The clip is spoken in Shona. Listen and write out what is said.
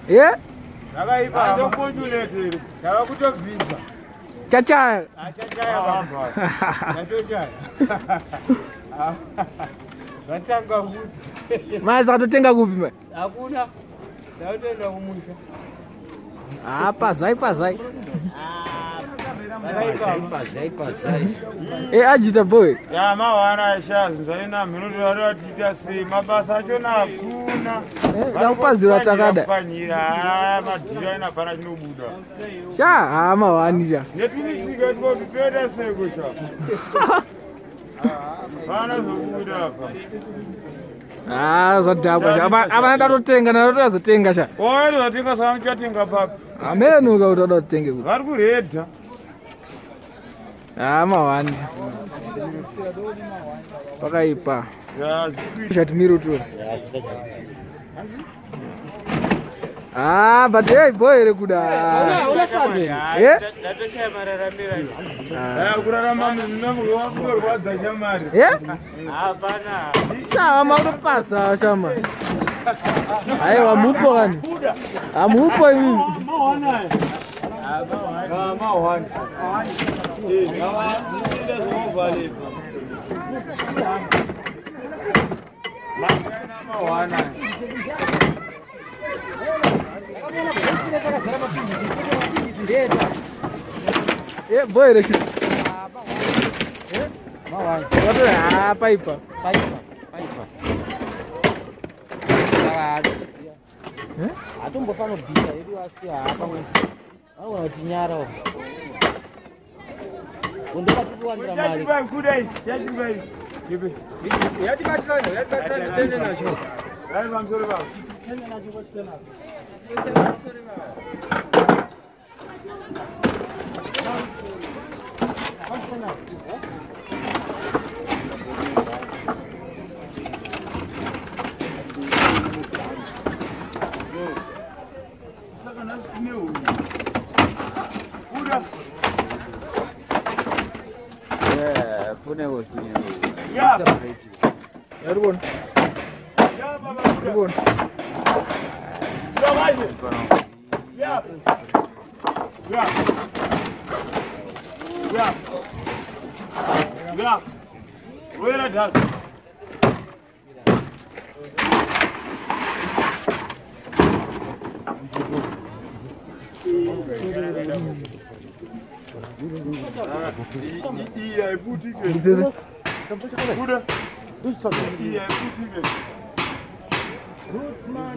Eh? Nakaipa ndokonjuleteri. Takakutobvisa. Chachaya. Chachaya baba. Chachaya. Vatanga kuti. Masa katotenga kupi mwe? Hakuna. Ndautenda kumusha. Pazai. Pazai. Ajita boy. Ya mawana shazi zvaina minuti varatiita sei mabasa achona hakuna. Zakupazira takada. Panyira madhira ina pana chinobuda. Sha mawani sha. Netumisika tikototoita seko sha. Pana zvokubuda apa. Zvadhakwa sha. Avana datotenga nazotenga sha. Ori vatenga sana chatenga papi. Amenuka kuti wada kutenge kuti. Vari kuredha. Mawani. Pakaipa. Chatimiro tu. But hey boy rekuda. Eh? Kurarama muzvinhu wakurwadza shamari. Eh? Hapana. Sawa makupasa shama. Aiwa mupo gani? Amupo hivi. Mawana. Mawana. Boy reki. Mawana. Paipa. Atombofana bhira yedu asi hapamwe. Aona kuti nyara. Undakatiwandira mari. Yachibai. Yatibatrano tende nacho. Dai vamsori baba. Tende nacho kwachitena. Everyone. Everyone. Where are you? Roots man.